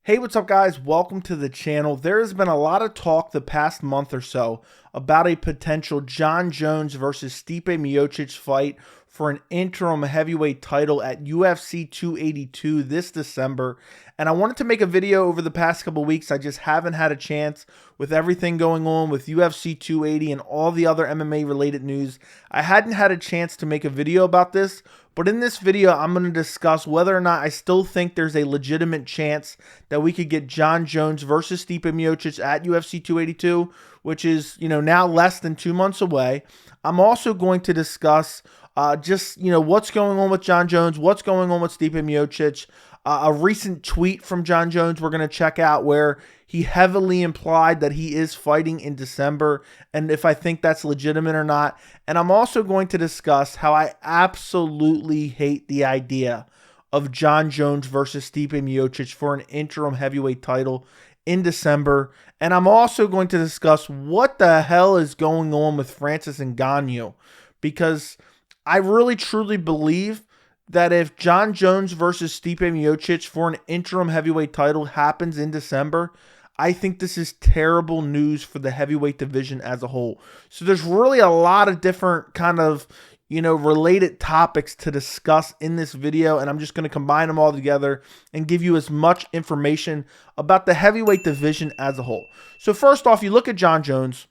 Hey, what's up, guys? Welcome to the channel. There has been a lot of talk the past month or so about a potential Jon Jones versus Stipe Miocic fight for an interim heavyweight title at UFC 282 this December. And I wanted to make a video over the past couple weeks. I just haven't had a chance with everything going on with UFC 280 and all the other MMA related news. I hadn't had a chance to make a video about this. But in this video, I'm going to discuss whether or not I still think there's a legitimate chance that we could get Jon Jones versus Stipe Miocic at UFC 282, which is, now less than 2 months away. I'm also going to discuss what's going on with Jon Jones, what's going on with Stipe Miocic. A recent tweet from Jon Jones we're going to check out where he heavily implied that he is fighting in December and if I think that's legitimate or not. And I'm also going to discuss how I absolutely hate the idea of Jon Jones versus Stipe Miocic for an interim heavyweight title in December. And I'm also going to discuss what the hell is going on with Francis Ngannou, because I really truly believe that if Jon Jones versus Stipe Miocic for an interim heavyweight title happens in December, I think this is terrible news for the heavyweight division as a whole. So there's really a lot of different kind of, related topics to discuss in this video, and I'm just going to combine them all together and give you as much information about the heavyweight division as a whole. So first off, you look at Jon Jones.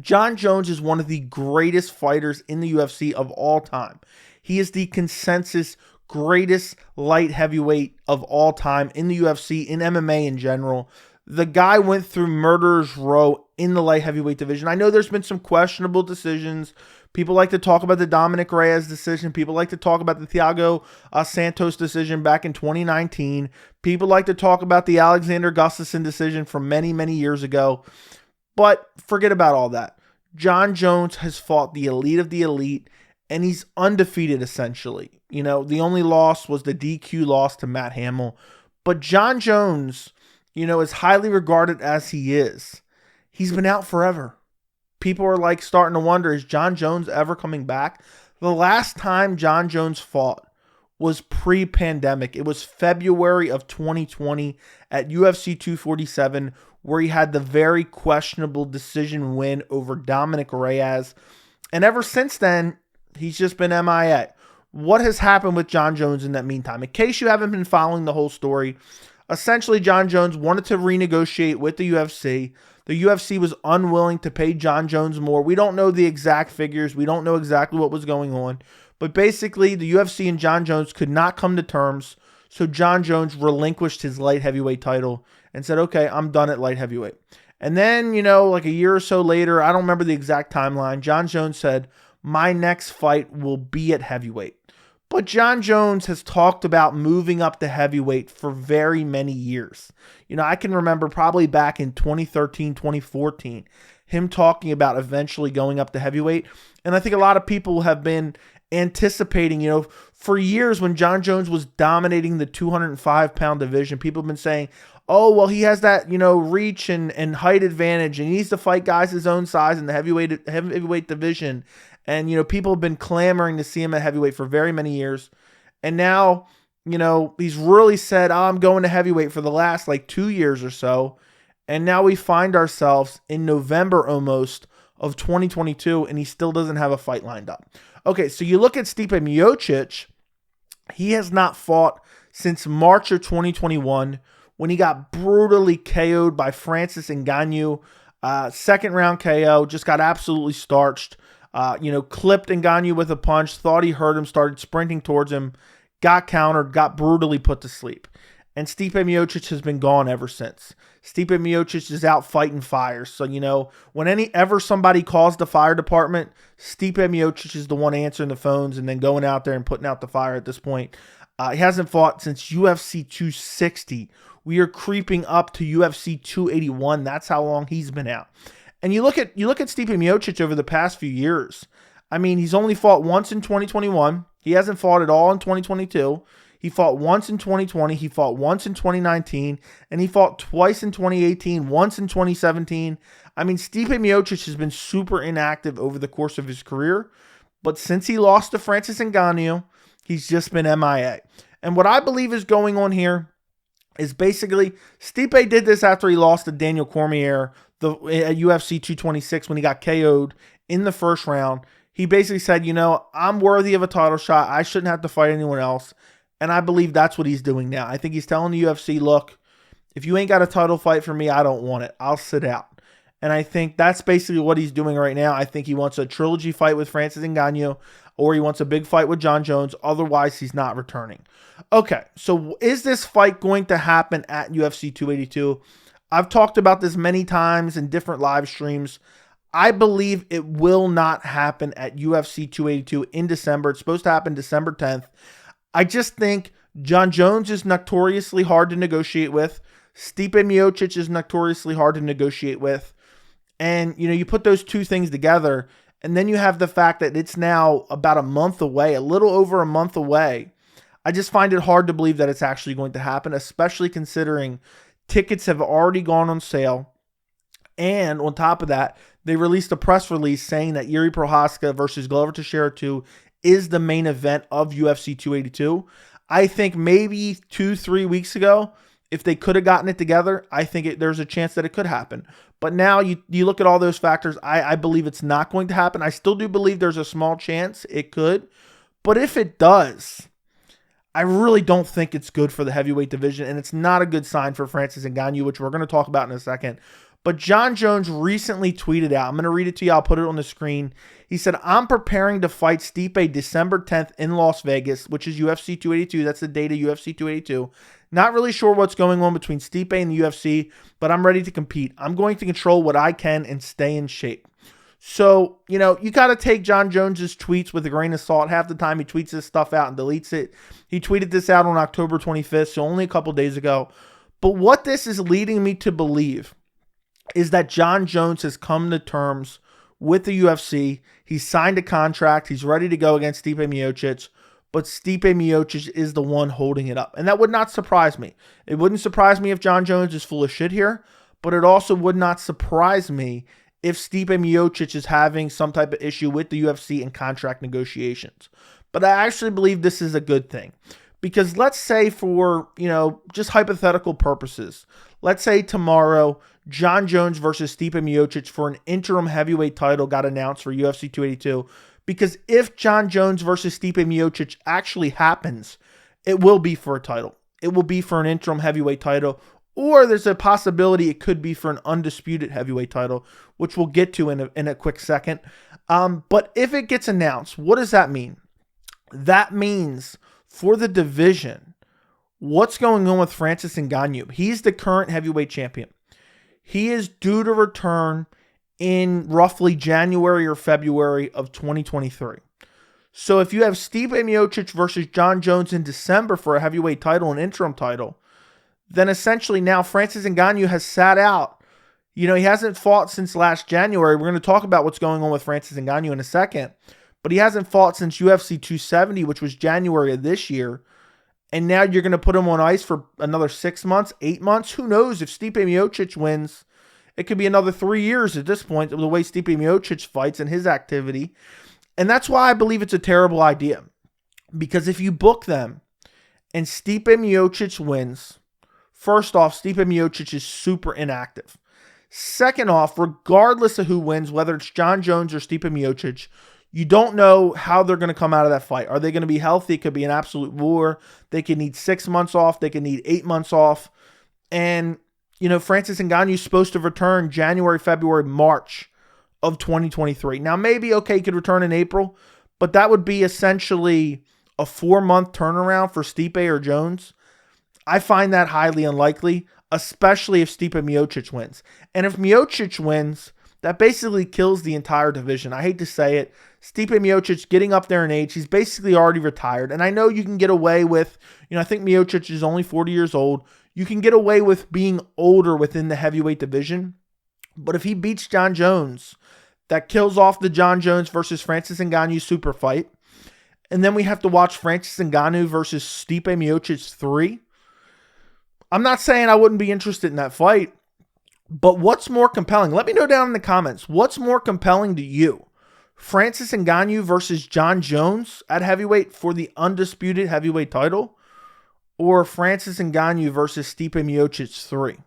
Jon Jones is one of the greatest fighters in the UFC of all time. He is the consensus greatest light heavyweight of all time in the UFC, in MMA in general. The guy went through murderer's row in the light heavyweight division. I know there's been some questionable decisions. People like to talk about the Dominic Reyes decision. People like to talk about the Thiago Santos decision back in 2019. People like to talk about the Alexander Gustafsson decision from many, many years ago. But forget about all that. Jon Jones has fought the elite of the elite, and he's undefeated essentially. The only loss was the DQ loss to Matt Hamill. But Jon Jones, as highly regarded as he is, he's been out forever. People are like starting to wonder, is Jon Jones ever coming back? The last time Jon Jones fought was pre-pandemic. It was February of 2020 at UFC 247, where he had the very questionable decision win over Dominic Reyes. And ever since then, he's just been MIA. What has happened with Jon Jones in that meantime? In case you haven't been following the whole story, essentially Jon Jones wanted to renegotiate with the UFC. The UFC was unwilling to pay Jon Jones more. We don't know the exact figures. We don't know exactly what was going on. But basically, the UFC and Jon Jones could not come to terms. So Jon Jones relinquished his light heavyweight title and said, okay, I'm done at light heavyweight. And then, like a year or so later, I don't remember the exact timeline, Jon Jones said, my next fight will be at heavyweight. But Jon Jones has talked about moving up to heavyweight for very many years. I can remember probably back in 2013, 2014, him talking about eventually going up to heavyweight. And I think a lot of people have been anticipating, for years when Jon Jones was dominating the 205-pound division, people have been saying, oh, well, he has that, reach and height advantage, and he needs to fight guys his own size in the heavyweight division. And, people have been clamoring to see him at heavyweight for very many years. And now, he's really said, oh, I'm going to heavyweight for the last 2 years or so. And now we find ourselves in November almost of 2022, and he still doesn't have a fight lined up. Okay, so you look at Stipe Miocic. He has not fought since March of 2021 when he got brutally KO'd by Francis Ngannou. Second round KO, just got absolutely starched. Clipped Ngannou with a punch, thought he hurt him, started sprinting towards him, got countered, got brutally put to sleep. And Stipe Miocic has been gone ever since. Stipe Miocic is out fighting fires. So, whenever somebody calls the fire department, Stipe Miocic is the one answering the phones and then going out there and putting out the fire at this point. He hasn't fought since UFC 260. We are creeping up to UFC 281. That's how long he's been out. And you look at Stipe Miocic over the past few years. I mean, he's only fought once in 2021. He hasn't fought at all in 2022. He fought once in 2020. He fought once in 2019. And he fought twice in 2018, once in 2017. I mean, Stipe Miocic has been super inactive over the course of his career. But since he lost to Francis Ngannou, he's just been MIA. And what I believe is going on here is basically Stipe did this after he lost to Daniel Cormier at UFC 226 when he got KO'd in the first round. He basically said, I'm worthy of a title shot. I shouldn't have to fight anyone else. And I believe that's what he's doing now. I think he's telling the UFC, look, if you ain't got a title fight for me, I don't want it. I'll sit out. And I think that's basically what he's doing right now. I think he wants a trilogy fight with Francis Ngannou, or he wants a big fight with Jon Jones. Otherwise, he's not returning. Okay, so is this fight going to happen at UFC 282? I've talked about this many times in different live streams. I believe it will not happen at UFC 282 in December. It's supposed to happen December 10th. I just think Jon Jones is notoriously hard to negotiate with. Stipe Miocic is notoriously hard to negotiate with. And, you put those two things together, and then you have the fact that it's now about a month away, a little over a month away. I just find it hard to believe that it's actually going to happen, especially considering tickets have already gone on sale. And on top of that, they released a press release saying that Jiri Prochazka versus Glover Teixeira 2 is the main event of UFC 282. I think maybe 2-3 weeks ago, if they could have gotten it together, I think there's a chance that it could happen. But now you look at all those factors, I believe it's not going to happen. I still do believe there's a small chance it could. But if it does, I really don't think it's good for the heavyweight division, and it's not a good sign for Francis Ngannou, which we're going to talk about in a second. But Jon Jones recently tweeted out, I'm going to read it to you, I'll put it on the screen. He said, I'm preparing to fight Stipe December 10th in Las Vegas, which is UFC 282. That's the date of UFC 282. Not really sure what's going on between Stipe and the UFC, but I'm ready to compete. I'm going to control what I can and stay in shape. So, you got to take Jon Jones's tweets with a grain of salt. Half the time he tweets this stuff out and deletes it. He tweeted this out on October 25th, so only a couple days ago. But what this is leading me to believe is that Jon Jones has come to terms with the UFC. He's signed a contract. He's ready to go against Stipe Miocic. But Stipe Miocic is the one holding it up. And that would not surprise me. It wouldn't surprise me if Jon Jones is full of shit here. But it also would not surprise me if Stipe Miocic is having some type of issue with the UFC and contract negotiations. But I actually believe this is a good thing. Because let's say for, just hypothetical purposes, let's say tomorrow Jon Jones versus Stipe Miocic for an interim heavyweight title got announced for UFC 282. Because if Jon Jones versus Stipe Miocic actually happens, it will be for a title. It will be for an interim heavyweight title. Or there's a possibility it could be for an undisputed heavyweight title, which we'll get to in a quick second. But if it gets announced, what does that mean? That means for the division, what's going on with Francis Ngannou? He's the current heavyweight champion. He is due to return in roughly January or February of 2023. So if you have Stipe Miocic versus Jon Jones in December for a heavyweight title, an interim title, then essentially now Francis Ngannou has sat out. He hasn't fought since last January. We're going to talk about what's going on with Francis Ngannou in a second. But he hasn't fought since UFC 270, which was January of this year. And now you're going to put him on ice for another 6 months, 8 months. Who knows? If Stipe Miocic wins, it could be another 3 years at this point, the way Stipe Miocic fights and his activity. And that's why I believe it's a terrible idea. Because if you book them and Stipe Miocic wins, first off, Stipe Miocic is super inactive. Second off, regardless of who wins, whether it's Jon Jones or Stipe Miocic, you don't know how they're going to come out of that fight. Are they going to be healthy? It could be an absolute war. They could need 6 months off. They could need 8 months off. And, Francis Ngannou is supposed to return January, February, March of 2023. Now, maybe, he could return in April, but that would be essentially a 4-month turnaround for Stipe or Jones. I find that highly unlikely, especially if Stipe Miocic wins. And if Miocic wins, that basically kills the entire division. I hate to say it. Stipe Miocic getting up there in age, he's basically already retired. And I know you can get away with, I think Miocic is only 40 years old. You can get away with being older within the heavyweight division. But if he beats Jon Jones, that kills off the Jon Jones versus Francis Ngannou super fight. And then we have to watch Francis Ngannou versus Stipe Miocic 3. I'm not saying I wouldn't be interested in that fight. But what's more compelling? Let me know down in the comments. What's more compelling to you? Francis Ngannou versus Jon Jones at heavyweight for the undisputed heavyweight title? or Francis Ngannou versus Stipe Miocic 3?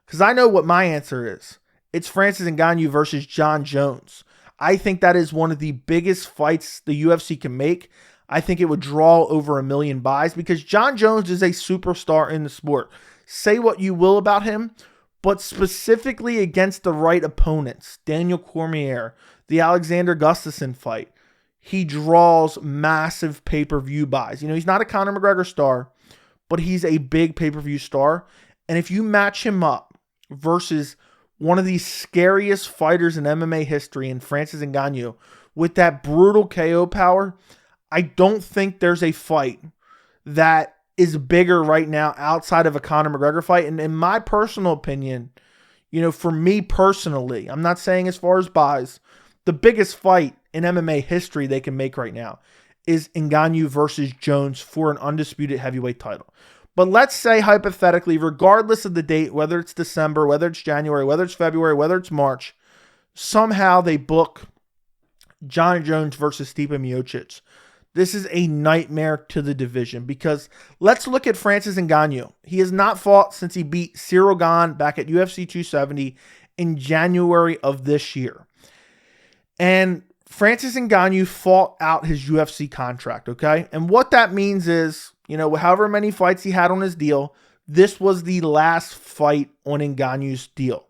Because I know what my answer is. It's Francis Ngannou versus Jon Jones. I think that is one of the biggest fights the UFC can make. I think it would draw over 1 million buys because Jon Jones is a superstar in the sport. Say what you will about him, but specifically against the right opponents, Daniel Cormier, the Alexander Gustafsson fight, he draws massive pay-per-view buys. You know, he's not a Conor McGregor star, but he's a big pay-per-view star. And if you match him up versus one of the scariest fighters in MMA history in Francis Ngannou with that brutal KO power, I don't think there's a fight that is bigger right now outside of a Conor McGregor fight. And in my personal opinion, you know, for me personally, I'm not saying as far as buys, the biggest fight in MMA history they can make right now is Ngannou versus Jones for an undisputed heavyweight title. But let's say hypothetically, regardless of the date, whether it's December, whether it's January, whether it's February, whether it's March, somehow they book Jon Jones versus Stipe Miocic. This is a nightmare to the division because let's look at Francis Ngannou. He has not fought since he beat Ciryl Gane back at UFC 270 in January of this year. And Francis Ngannou fought out his UFC contract, okay? And what that means is, you know, however many fights he had on his deal, this was the last fight on Ngannou's deal.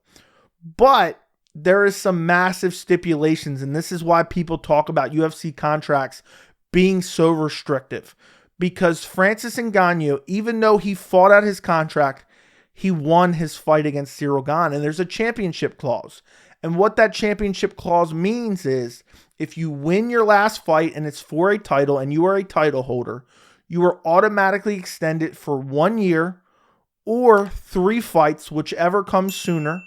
But there is some massive stipulations, and this is why people talk about UFC contracts being so restrictive. Because Francis Ngannou, even though he fought out his contract, he won his fight against Ciryl Gane, and there's a championship clause. And what that championship clause means is if you win your last fight and it's for a title and you are a title holder, you are automatically extended for 1 year or 3 fights, whichever comes sooner.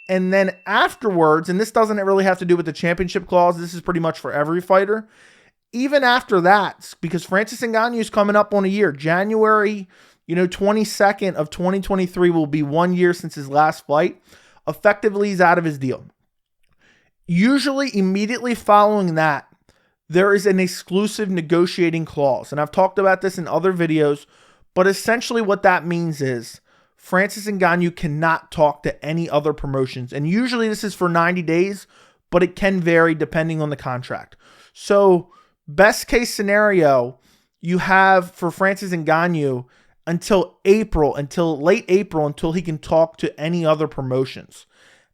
And then afterwards, and this doesn't really have to do with the championship clause, this is pretty much for every fighter. Even after that, because Francis Ngannou is coming up on a year, January, 22nd of 2023 will be 1 year since his last fight. Effectively, he's out of his deal. Usually, immediately following that, there is an exclusive negotiating clause. And I've talked about this in other videos, but essentially what that means is Francis Ngannou cannot talk to any other promotions. And usually this is for 90 days, but it can vary depending on the contract. So, best case scenario, you have for Francis Ngannou until late April, until he can talk to any other promotions.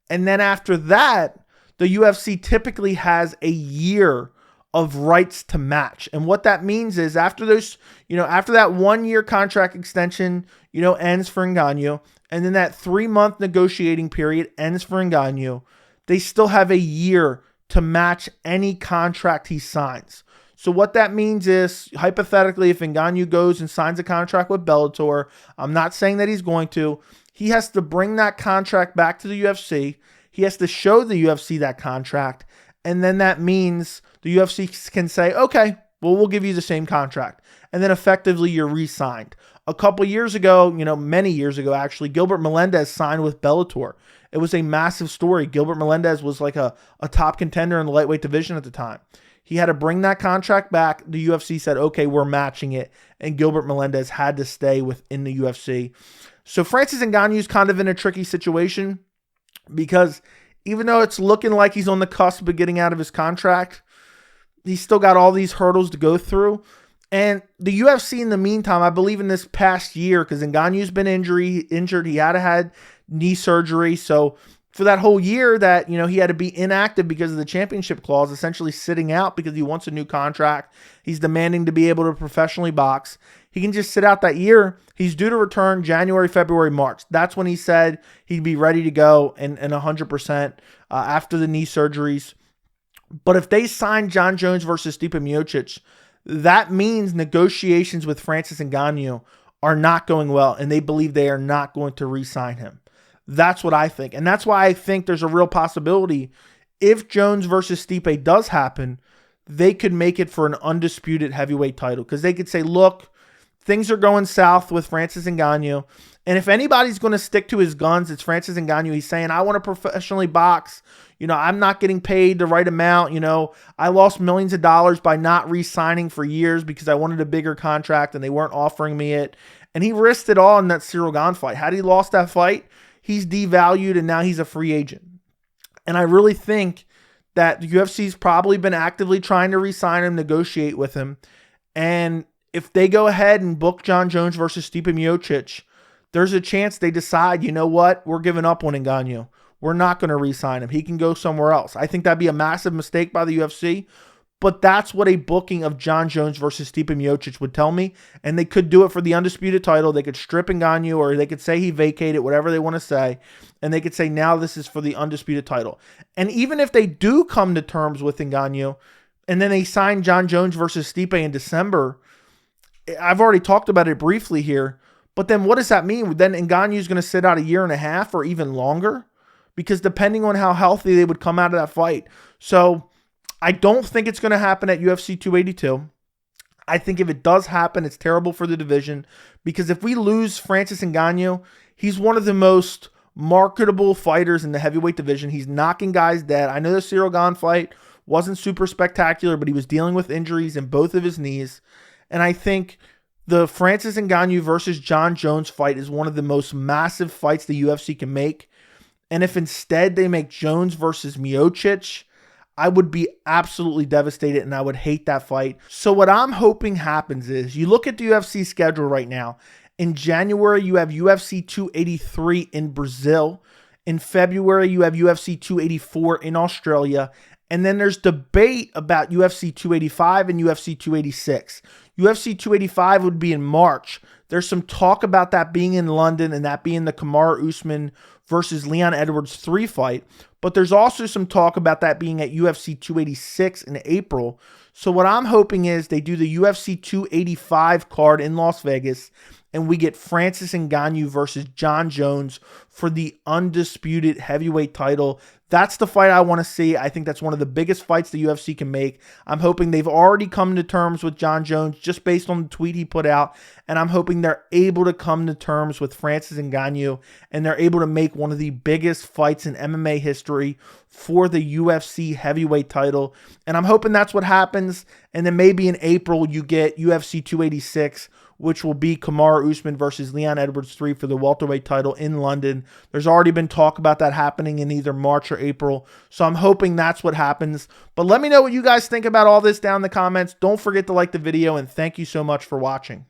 And then after that, the UFC typically has a year of rights to match. And what that means is after those, after that 1 year contract extension, ends for Ngannou, and then that 3-month negotiating period ends for Ngannou, they still have a year to match any contract he signs. So what that means is, hypothetically, if Ngannou goes and signs a contract with Bellator, I'm not saying that he's going to, he has to bring that contract back to the UFC. He has to show the UFC that contract. And then that means the UFC can say, okay, well, we'll give you the same contract. And then effectively you're re-signed. A couple years ago, many years ago, actually, Gilbert Melendez signed with Bellator. It was a massive story. Gilbert Melendez was like a top contender in the lightweight division at the time. He had to bring that contract back. The UFC said, okay, we're matching it. And Gilbert Melendez had to stay within the UFC. So Francis Ngannou is kind of in a tricky situation because even though it's looking like he's on the cusp of getting out of his contract, he's still got all these hurdles to go through. And the UFC in the meantime, I believe in this past year, because Ngannou's been injured. He had knee surgery. So for that whole year that, he had to be inactive because of the championship clause, essentially sitting out because he wants a new contract. He's demanding to be able to professionally box. He can just sit out that year. He's due to return January, February, March. That's when he said he'd be ready to go and 100% after the knee surgeries. But if they sign Jon Jones versus Stipe Miocic, that means negotiations with Francis Ngannou are not going well, and they believe they are not going to re-sign him. That's what I think. And that's why I think there's a real possibility if Jones versus Stipe does happen, they could make it for an undisputed heavyweight title. Because they could say, look, things are going south with Francis Ngannou. And if anybody's going to stick to his guns, it's Francis Ngannou. He's saying, I want to professionally box. I'm not getting paid the right amount. I lost millions of dollars by not re-signing for years because I wanted a bigger contract and they weren't offering me it. And he risked it all in that Ciryl Gane fight. Had he lost that fight, he's devalued and now he's a free agent. And I really think that the UFC's probably been actively trying to re-sign him, negotiate with him. And if they go ahead and book Jon Jones versus Stipe Miocic, there's a chance they decide, you know what, we're giving up on Ngannou. We're not going to re-sign him. He can go somewhere else. I think that'd be a massive mistake by the UFC, but that's what a booking of Jon Jones versus Stipe Miocic would tell me, and they could do it for the undisputed title. They could strip Ngannou, or they could say he vacated, whatever they want to say, and they could say now this is for the undisputed title. And even if they do come to terms with Ngannou, and then they sign Jon Jones versus Stipe in December, I've already talked about it briefly here, but then what does that mean? Then Ngannou is going to sit out a year and a half or even longer? Because depending on how healthy they would come out of that fight. So I don't think it's going to happen at UFC 282. I think if it does happen, it's terrible for the division. Because if we lose Francis Ngannou, he's one of the most marketable fighters in the heavyweight division. He's knocking guys dead. I know the Ciryl Gane fight wasn't super spectacular, but he was dealing with injuries in both of his knees. And I think the Francis Ngannou versus Jon Jones fight is one of the most massive fights the UFC can make. And if instead they make Jones versus Miocic, I would be absolutely devastated and I would hate that fight. So what I'm hoping happens is you look at the UFC schedule right now. In January, you have UFC 283 in Brazil. In February, you have UFC 284 in Australia. And then there's debate about UFC 285 and UFC 286. UFC 285 would be in March. There's some talk about that being in London and that being the Kamaru Usman versus Leon Edwards 3 fight. But there's also some talk about that being at UFC 286 in April. So what I'm hoping is they do the UFC 285 card in Las Vegas and we get Francis Ngannou versus Jon Jones for the undisputed heavyweight title. That's the fight I want to see. I think that's one of the biggest fights the UFC can make. I'm hoping they've already come to terms with Jon Jones just based on the tweet he put out. And I'm hoping they're able to come to terms with Francis Ngannou and they're able to make one of the biggest fights in MMA history for the UFC heavyweight title. And I'm hoping that's what happens. And then maybe in April you get UFC 286, which will be Kamaru Usman versus Leon Edwards 3 for the welterweight title in London. There's already been talk about that happening in either March or April, so I'm hoping that's what happens. But let me know what you guys think about all this down in the comments. Don't forget to like the video, and thank you so much for watching.